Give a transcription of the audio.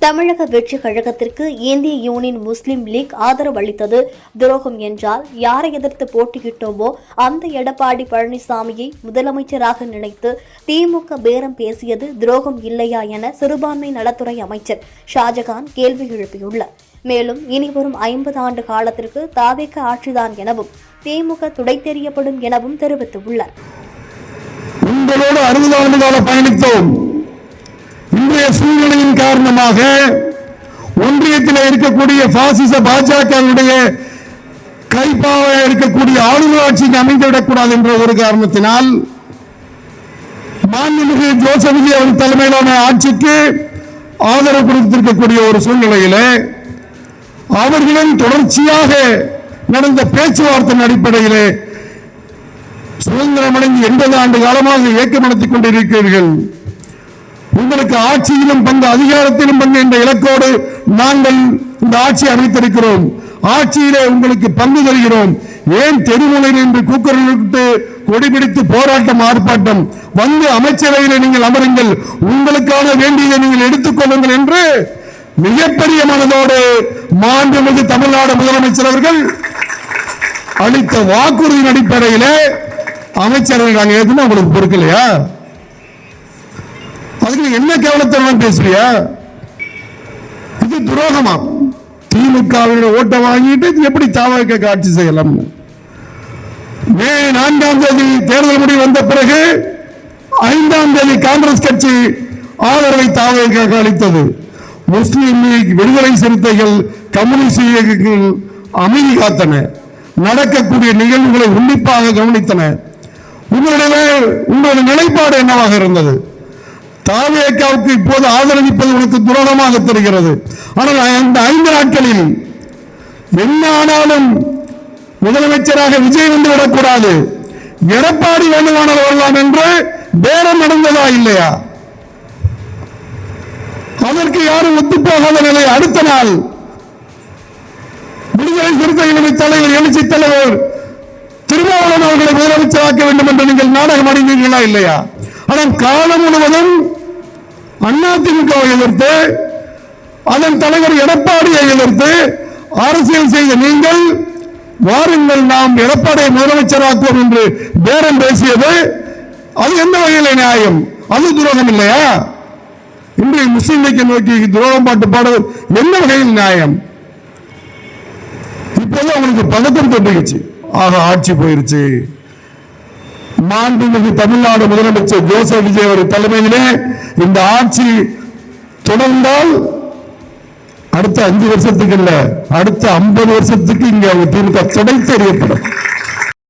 தமிழக வெற்றி கழகத்திற்கு இந்திய யூனியன் முஸ்லீம் லீக் ஆதரவு அளித்தது துரோகம் என்றால் யாரை எதிர்த்து போட்டியிட்டோமோ அந்த எடப்பாடி பழனிசாமியை முதலமைச்சராக நினைத்து திமுக பேரம் பேசியது துரோகம் இல்லையா என சிறுபான்மை நலத்துறை அமைச்சர் ஷாஜகான் கேள்வி எழுப்பியுள்ளார். மேலும் இனிவரும் 50 ஆண்டு காலத்திற்கு தாவேக ஆட்சிதான் எனவும் திமுக துடை தெரியப்படும் எனவும் தெரிவித்துள்ளார். உங்களோடு 60 ஆண்டு கால பயணித்தோம். இன்றைய சூழ்நிலையின் காரணமாக ஒன்றியத்தில் இருக்கக்கூடிய பாசிச பாஜகவுடைய கைப்பாக இருக்கக்கூடிய ஆளுநர் ஆட்சிக்கு அமைந்துவிடக்கூடாது என்ற ஒரு காரணத்தினால் மாண்புமிகு ஜோசப் விஜய் அவர்கள் தலைமையிலான ஆட்சிக்கு ஆதரவு கொடுத்திருக்கக்கூடிய ஒரு சூழ்நிலையிலே அவர்களும் தொடர்ச்சியாக நடந்த பேச்சுவார்த்தையின் அடிப்படையிலே சுதந்திரமடைந்து 80 ஆண்டு காலமாக இயக்கம் நடத்திக் கொண்டிருக்கிறீர்கள். உங்களுக்கு ஆட்சியிலும் பங்கு அதிகாரத்திலும் பங்கு என்ற இலக்கோடு நாங்கள் இந்த ஆட்சி அமைத்திருக்கிறோம். ஆட்சியிலே உங்களுக்கு பங்கு தருகிறோம். ஏன் தெருமுனையில் என்று கூக்குரலிட்டு கொடிபிடித்து போராட்டம் ஆர்ப்பாட்டம் வந்து அமைச்சரவையில் நீங்கள் அமருங்கள், உங்களுக்கான வேண்டியதை நீங்கள் எடுத்துக் கொள்ளுங்கள் என்று மிகப்பெரிய மனதோடு மாண்புமிகு தமிழ்நாடு முதலமைச்சர் அவர்கள் அளித்த வாக்குறுதியின் அடிப்படையிலே அமைச்சர்கள் நாங்கள் ஏதுன்னு உங்களுக்கு பொறுக்கலையா? அதுக்கு என்ன கேவலத்தெல்லாம் பேசுறியா? இது துரோகமா? திமுக ஓட்டை வாங்கிட்டு எப்படி தாவக ஆட்சி செய்யலாம்? மே 4ஆம் தேதி தேர்தல் முடிவு வந்த பிறகு 5ஆம் தேதி காங்கிரஸ் கட்சி ஆதரவை தாவக அளித்தது. முஸ்லிம் லீக், விடுதலை சிறுத்தைகள், கம்யூனிஸ்ட் இயக்கங்கள் அமைதி காத்தன. நடக்கக்கூடிய நிகழ்வுகளை உன்னிப்பாக கவனித்தன. உங்களுடைய நிலைப்பாடு என்னவாக இருந்தது? தாவேகாவுக்கு இப்போது ஆதரவிப்பது உனக்கு துரோகமாக தெரிகிறது. ஆனால் அந்த 5 நாட்களில் என்ன ஆனாலும் முதலமைச்சராக விஜய் வந்து விடக்கூடாது, எடப்பாடி வேண்டுமானால் வரலாம் என்று பேரம் நடந்ததா இல்லையா? அதற்கு யாரும் ஒத்துப்போகாத நிலை. அடுத்த நாள் விடுதலை சிறுத்தைகளின் தலைவர், எழுச்சி தலைவர் திருமாவளவன் அவர்களை முதலமைச்சராக்க வேண்டும் என்று நீங்கள் நாடகம் அடைந்தீர்களா இல்லையா? ஆனால் காலம் முழுவதும் அதிமுகவை எதிர்த்து, அதன் தலைவர் எடப்பாடியை எதிர்த்து அரசியல் செய்த நீங்கள் வாருங்கள் நாம் எடப்பாடியை முதலமைச்சராக்குவோம் என்று பேரம் பேசியது அது எந்த வகையில் நியாயம்? அது துரோகம் இல்லையா? இன்றைய முஸ்லிம் லீக்கை நோக்கி துரோகம் பாட்டு பாடுவது எந்த வகையில் நியாயம்? இப்போது அவங்களுக்கு பதட்டம் தோன்றுச்சு. ஆக ஆட்சி போயிருச்சு. மாண்புமிகு தமிழ்நாடு முதலமைச்சர் ஜோசப் விஜய் அவர்கள் தலைமையிலே இந்த ஆட்சி தொடர்ந்தால் அடுத்த 5 வருஷத்துக்கு இல்ல, அடுத்த 50 வருஷத்துக்கு இங்க திமுக துடை தெரியப்படும்.